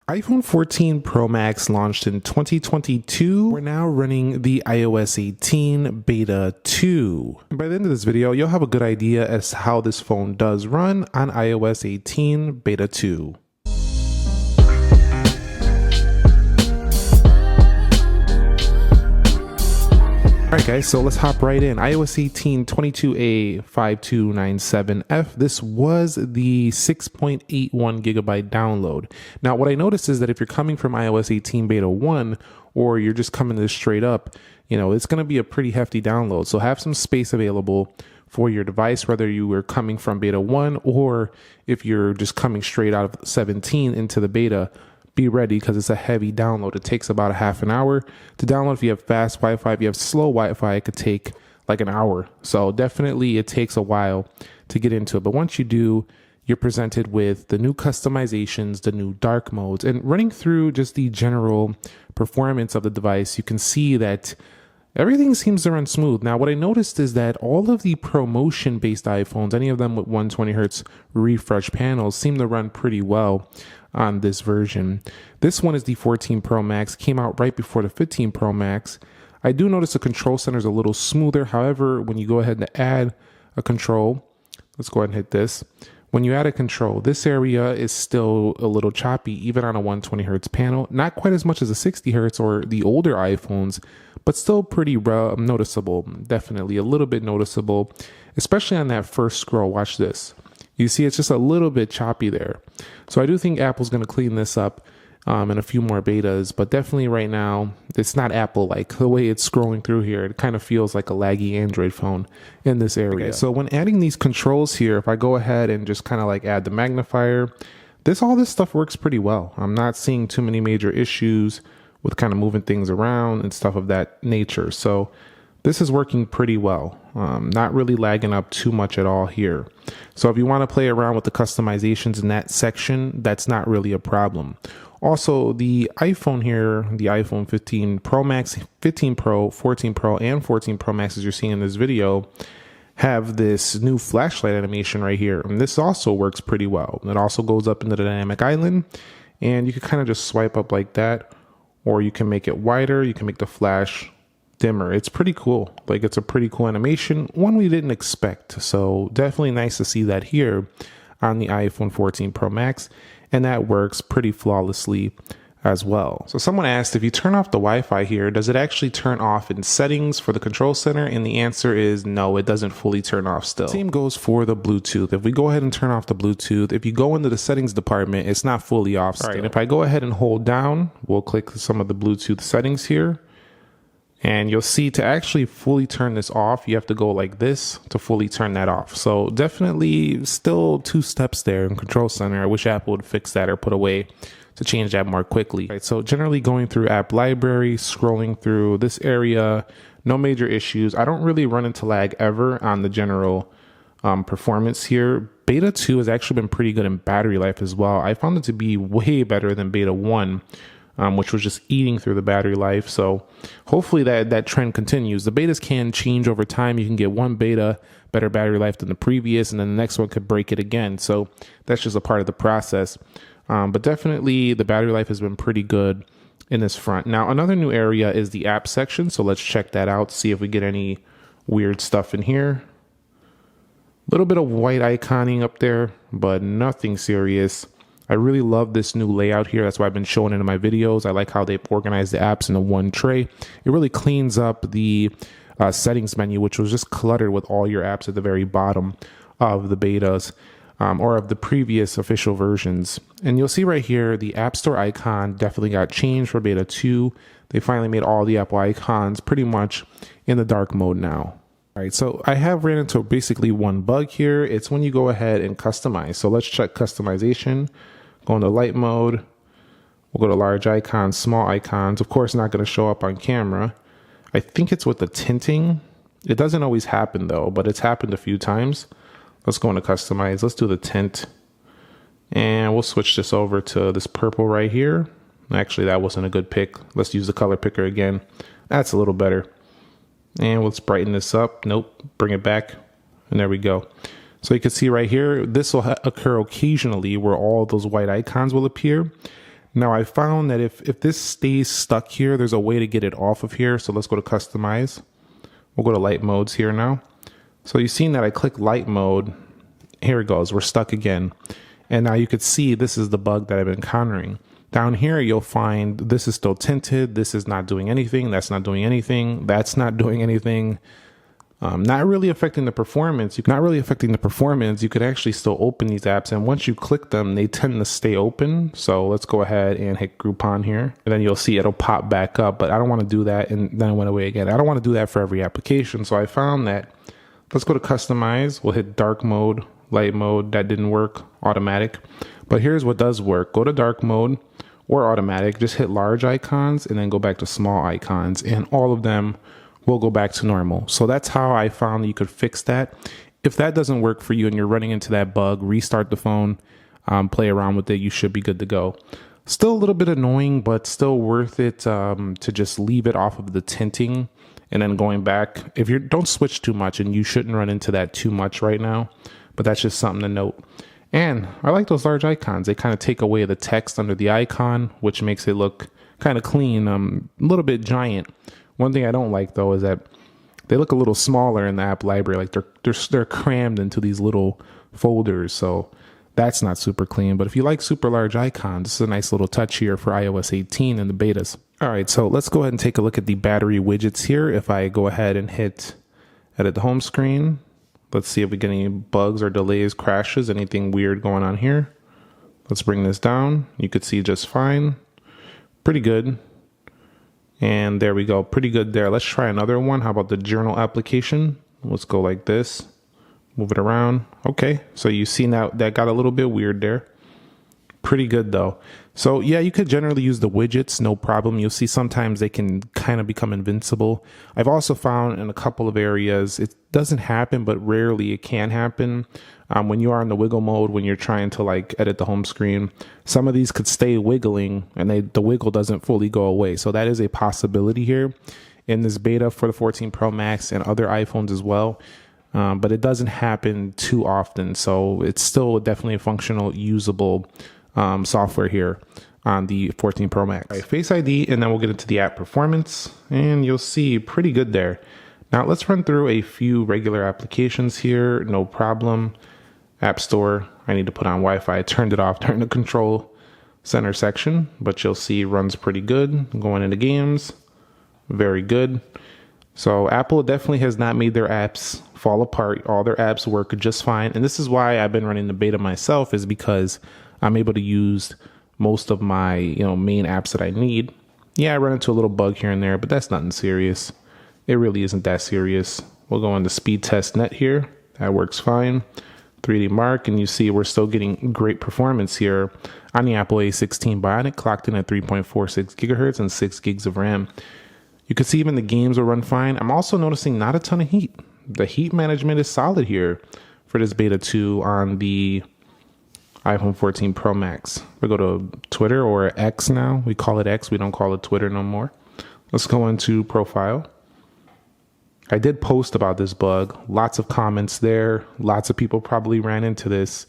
iPhone 14 Pro Max launched in 2022. We're now running the iOS 18 Beta 2. And by the end of this video, you'll have a good idea as to how this phone does run on iOS 18 Beta 2. Alright guys, so let's hop right in. iOS 18 22A5297F. This was the 6.81 gigabyte download. Now what I noticed is that if you're coming from iOS 18 Beta 1 or you're just coming this straight up, it's going to be a pretty hefty download. So have some space available for your device, whether you were coming from Beta 1 or if you're just coming straight out of 17 into the beta. Be ready because it's a heavy download. It takes about a half an hour to download. If you have fast Wi-Fi, if you have slow Wi-Fi, it could take like an hour. So definitely it takes a while to get into it. But once you do, you're presented with the new customizations, the new dark modes, and running through just the general performance of the device, you can see that everything seems to run smooth. Now, what I noticed is that all of the promotion-based iPhones, any of them with 120 hertz refresh panels, seem to run pretty well on this version. This one is the 14 Pro Max, came out right before the 15 Pro Max. I do notice the control center is a little smoother. However, when you go ahead and add a control, let's go ahead and hit this. When you add a control, this area is still a little choppy, even on a 120 hertz panel. Not quite as much as a 60 hertz or the older iPhones, but still pretty noticeable. Definitely a little bit noticeable, especially on that first scroll. Watch this. You see it's just a little bit choppy there. So I do think Apple's going to clean this up in a few more betas, but definitely right now, it's not Apple-like. The way it's scrolling through here, it kind of feels like a laggy Android phone in this area. Okay, so when adding these controls here, if I go ahead and just kind of like add the magnifier, all this stuff works pretty well. I'm not seeing too many major issues with kind of moving things around and stuff of that nature. So this is working pretty well. Not really lagging up too much at all here. So if you want to play around with the customizations in that section, that's not really a problem. Also, the iPhone here, the iPhone 15 Pro Max, 15 Pro, 14 Pro, and 14 Pro Max, as you're seeing in this video, have this new flashlight animation right here. And this also works pretty well. It also goes up into the dynamic island, and you can kind of just swipe up like that, or you can make it wider. You can make the flash dimmer. It's pretty cool. Like, it's a pretty cool animation, one we didn't expect. So definitely nice to see that here on the iPhone 14 Pro Max, and that works pretty flawlessly as well. So someone asked, if you turn off the Wi-Fi here, does it actually turn off in settings for the control center? And the answer is no, it doesn't fully turn off still. Same goes for the Bluetooth. If we go ahead and turn off the Bluetooth, if you go into the settings department, it's not fully off still. All right, and if I go ahead and hold down, we'll click some of the Bluetooth settings here. And you'll see to actually fully turn this off, you have to go like this to fully turn that off. So definitely still 2 steps there in Control Center. I wish Apple would fix that or put a way to change that more quickly. Right, so generally going through app library, scrolling through this area, no major issues. I don't really run into lag ever on the general performance here. Beta 2 has actually been pretty good in battery life as well. I found it to be way better than Beta 1. Which was just eating through the battery life. So hopefully that trend continues. The betas can change over time. You can get one beta better battery life than the previous, and then the next one could break it again. So that's just a part of the process. But definitely the battery life has been pretty good in this front. Now, another new area is the app section. So let's check that out, see if we get any weird stuff in here. A little bit of white iconing up there, but nothing serious. I really love this new layout here. That's why I've been showing it in my videos. I like how they've organized the apps into one tray. It really cleans up the settings menu, which was just cluttered with all your apps at the very bottom of the betas or of the previous official versions. And you'll see right here, the App Store icon definitely got changed for Beta 2. They finally made all the Apple icons pretty much in the dark mode now. All right, so I have ran into basically one bug here. It's when you go ahead and customize. So let's check customization. Go into light mode. We'll go to large icons, small icons. Of course, not going to show up on camera. I think it's with the tinting. It doesn't always happen though, but it's happened a few times. Let's go into customize. Let's do the tint. And we'll switch this over to this purple right here. Actually, that wasn't a good pick. Let's use the color picker again. That's a little better. And let's brighten this up. Nope, bring it back. And there we go. So you can see right here, this will occur occasionally where all those white icons will appear. Now I found that if this stays stuck here, there's a way to get it off of here. So let's go to customize. We'll go to light modes here now. So you've seen that I click light mode. Here it goes. We're stuck again. And now you could see this is the bug that I've been encountering. Down here, you'll find this is still tinted. This is not doing anything. That's not doing anything. That's not doing anything. Not really affecting the performance. You could actually still open these apps. And once you click them, they tend to stay open. So let's go ahead and hit Groupon here. And then you'll see it'll pop back up. But I don't want to do that. And then it went away again. I don't want to do that for every application. So I found that let's go to customize. We'll hit dark mode, light mode. That didn't work. Automatic. But here's what does work. Go to dark mode or automatic. Just hit large icons and then go back to small icons. And all of them will go back to normal. So that's how I found that you could fix that. If that doesn't work for you and you're running into that bug, restart the phone, play around with it. You should be good to go. Still a little bit annoying, but still worth it to just leave it off of the tinting and then going back. If you don't switch too much, and you shouldn't run into that too much right now, but that's just something to note. And I like those large icons. They kind of take away the text under the icon, which makes it look kind of clean, a little bit giant. One thing I don't like though is that they look a little smaller in the app library, like they're crammed into these little folders. So that's not super clean. But if you like super large icons, this is a nice little touch here for iOS 18 and the betas. All right, so let's go ahead and take a look at the battery widgets here. If I go ahead and hit edit the home screen, let's see if we get any bugs or delays, crashes, anything weird going on here. Let's bring this down. You could see just fine. Pretty good. And there we go. Pretty good there. Let's try another one. How about the journal application? Let's go like this. Move it around. Okay. So you see now that got a little bit weird there. Pretty good though. So yeah, you could generally use the widgets, no problem. You'll see sometimes they can kind of become invincible. I've also found in a couple of areas, it doesn't happen, but rarely it can happen. When you are in the wiggle mode, when you're trying to like edit the home screen, some of these could stay wiggling and the wiggle doesn't fully go away. So that is a possibility here in this beta for the 14 Pro Max and other iPhones as well. But it doesn't happen too often. So it's still definitely a functional, usable software here on the 14 Pro Max. All right, Face ID, and then we'll get into the app performance, and you'll see pretty good there. Now let's run through a few regular applications here, no problem. App Store, I need to put on Wi-Fi. I turned it off during the control center section, but you'll see runs pretty good. Going into games, very good. So Apple definitely has not made their apps fall apart. All their apps work just fine. And this is why I've been running the beta myself, is because I'm able to use most of my main apps that I need. Yeah, I run into a little bug here and there, but that's nothing serious. It really isn't that serious. We'll go into speed test net here. That works fine. 3D Mark, and you see we're still getting great performance here on the Apple A16 Bionic, clocked in at 3.46 gigahertz and 6 gigs of RAM. You can see even the games will run fine. I'm also noticing not a ton of heat. The heat management is solid here for this beta 2 on the iPhone 14 Pro Max. We go to Twitter, or X now. We call it X. We don't call it Twitter no more. Let's go into profile. I did post about this bug. Lots of comments there. Lots of people probably ran into this.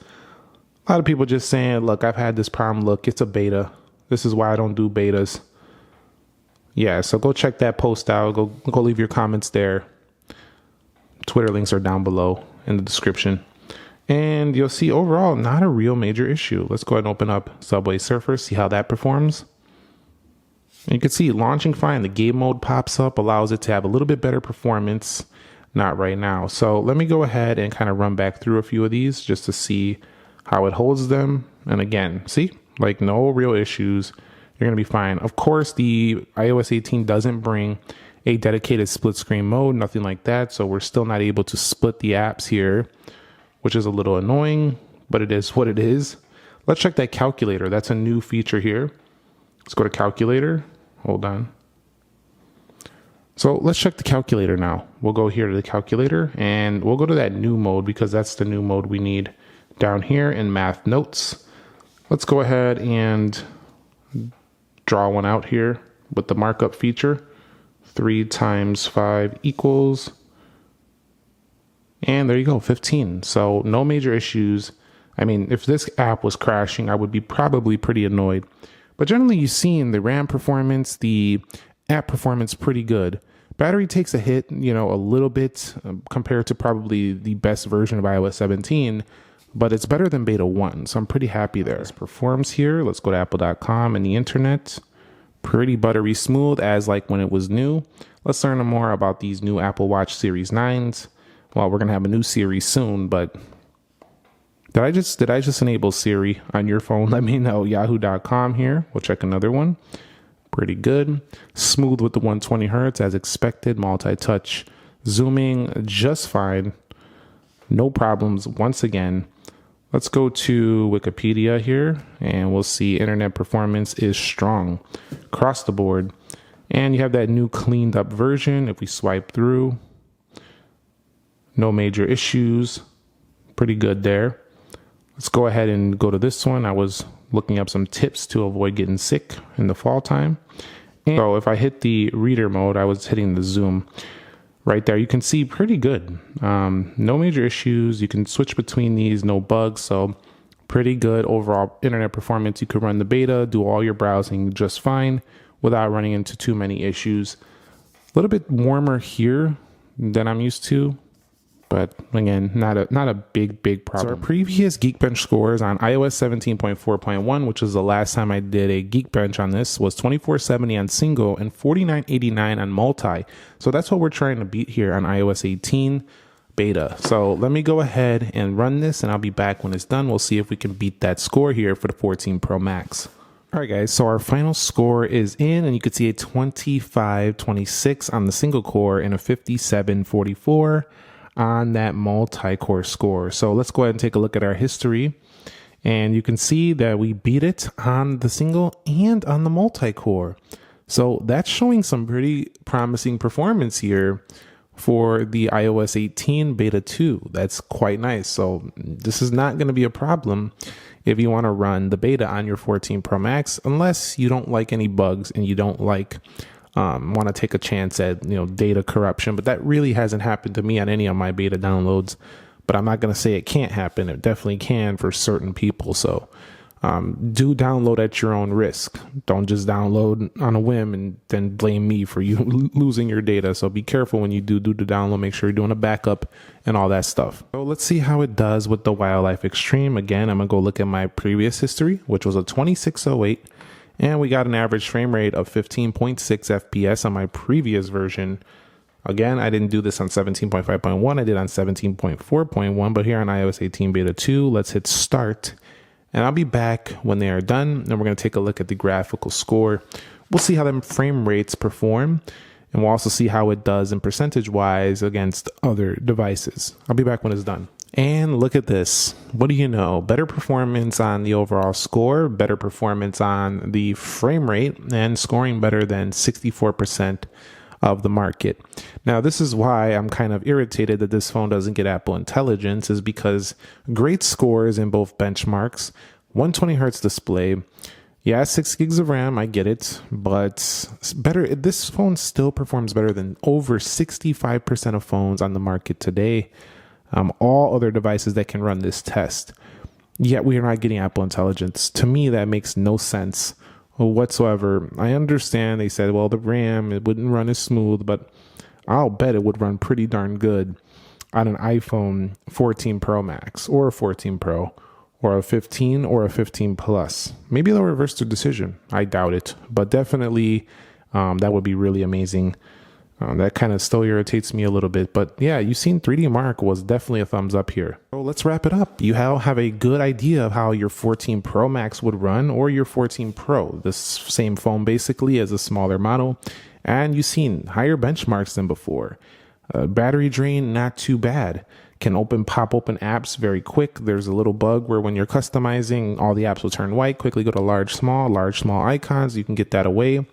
A lot of people just saying, look, I've had this problem. Look, it's a beta. This is why I don't do betas. Yeah, so go check that post out. Go leave your comments there. Twitter links are down below in the description. And you'll see overall, not a real major issue. Let's go ahead and open up Subway Surfer, see how that performs. You can see launching fine. The game mode pops up, allows it to have a little bit better performance. Not right now. So let me go ahead and kind of run back through a few of these just to see how it holds them. And again, see, like no real issues. You're going to be fine. Of course, the iOS 18 doesn't bring a dedicated split screen mode, nothing like that. So we're still not able to split the apps here, which is a little annoying, but it is what it is. Let's check that calculator. That's a new feature here. Let's go to calculator. Hold on. So let's check the calculator now. We'll go here to the calculator and we'll go to that new mode because that's the new mode we need down here in math notes. Let's go ahead and draw one out here with the markup feature. 3 times 5 equals, and there you go, 15. So no major issues. I mean, if this app was crashing, I would be probably pretty annoyed. But generally, you've seen the RAM performance, the app performance pretty good. Battery takes a hit, a little bit compared to probably the best version of iOS 17, but it's better than beta 1, so I'm pretty happy there. This performs here. Let's go to apple.com and the internet. Pretty buttery smooth as like when it was new. Let's learn more about these new Apple Watch Series 9s. Well, we're going to have a new series soon, but did I just enable Siri on your phone? Let me know. Yahoo.com here. We'll check another one. Pretty good. Smooth with the 120 hertz as expected. Multi-touch zooming just fine. No problems once again. Let's go to Wikipedia here and we'll see internet performance is strong across the board. And you have that new cleaned up version. If we swipe through, no major issues. Pretty good there. Let's go ahead and go to this one. I was looking up some tips to avoid getting sick in the fall time. And so if I hit the reader mode, I was hitting the zoom right there. You can see pretty good. No major issues. You can switch between these, no bugs. So pretty good overall internet performance. You could run the beta, do all your browsing just fine without running into too many issues. A little bit warmer here than I'm used to. But again, not a big problem. So our previous Geekbench scores on iOS 17.4.1, which was the last time I did a Geekbench on this, was 2470 on single and 4989 on multi. So that's what we're trying to beat here on iOS 18 beta. So let me go ahead and run this and I'll be back when it's done. We'll see if we can beat that score here for the 14 Pro Max. All right, guys, so our final score is in, and you can see a 2526 on the single core and a 5744 on that multi-core score. So let's go ahead and take a look at our history, and you can see that we beat it on the single and on the multi-core. So that's showing some pretty promising performance here for the iOS 18 beta 2. That's quite nice. So this is not going to be a problem if you want to run the beta on your 14 Pro Max, unless you don't like any bugs and you don't like want to take a chance at data corruption. But that really hasn't happened to me on any of my beta downloads. But I'm not going to say it can't happen. It definitely can for certain people. So do download at your own risk. Don't just download on a whim and then blame me for you losing your data. So be careful when you do the download. Make sure you're doing a backup and all that stuff. So let's see how it does with the Wildlife Extreme. Again, I'm going to go look at my previous history, which was a 2608. And we got an average frame rate of 15.6 FPS on my previous version. Again, I didn't do this on 17.5.1. I did on 17.4.1. But here on iOS 18 Beta 2, let's hit start. And I'll be back when they are done. And we're going to take a look at the graphical score. We'll see how them frame rates perform. And we'll also see how it does in percentage-wise against other devices. I'll be back when it's done. And look at this. What do you know? Better performance on the overall score, better performance on the frame rate, and scoring better than 64% of the market. Now, this is why I'm kind of irritated that this phone doesn't get Apple Intelligence, is because great scores in both benchmarks, 120 hertz display. Yeah, 6 gigs of RAM, I get it, but better. This phone still performs better than over 65% of phones on the market today. All other devices that can run this test. Yet we are not getting Apple Intelligence. To me, that makes no sense whatsoever. I understand they said, well, the RAM, it wouldn't run as smooth, but I'll bet it would run pretty darn good on an iPhone 14 Pro Max or a 14 Pro or a 15 or a 15 Plus. Maybe they'll reverse their decision. I doubt it, but definitely that would be really amazing. That kind of still irritates me a little bit. But yeah, you've seen 3D Mark was definitely a thumbs up here. So let's wrap it up. You have a good idea of how your 14 Pro Max would run, or your 14 Pro, the same phone basically as a smaller model. And you've seen higher benchmarks than before. Battery drain, not too bad. Can pop open apps very quick. There's a little bug where when you're customizing, all the apps will turn white. Quickly go to large, small icons. You can get that away.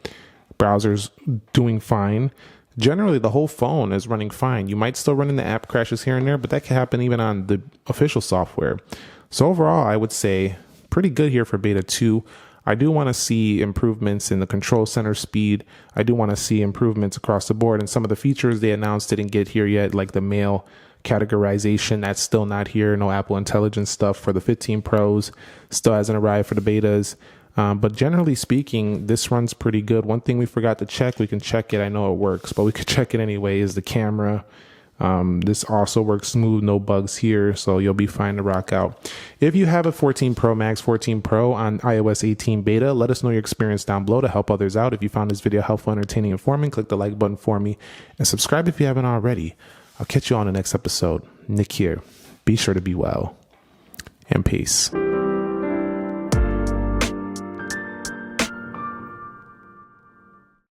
Browser's doing fine. Generally, the whole phone is running fine. You might still run into app crashes here and there, but that can happen even on the official software. So overall, I would say pretty good here for beta 2. I do want to see improvements in the control center speed. I do want to see improvements across the board. And some of the features they announced didn't get here yet, like the mail categorization. That's still not here. No Apple Intelligence stuff for the 15 Pros. Still hasn't arrived for the betas. But generally speaking, this runs pretty good. One thing we forgot to check, we can check it. I know it works, but we could check it anyway, is the camera. This also works smooth, no bugs here, so you'll be fine to rock out. If you have a 14 Pro Max, 14 Pro on iOS 18 beta, let us know your experience down below to help others out. If you found this video helpful, entertaining, informing, click the like button for me and subscribe if you haven't already. I'll catch you on the next episode. Nick here. Be sure to be well, and peace.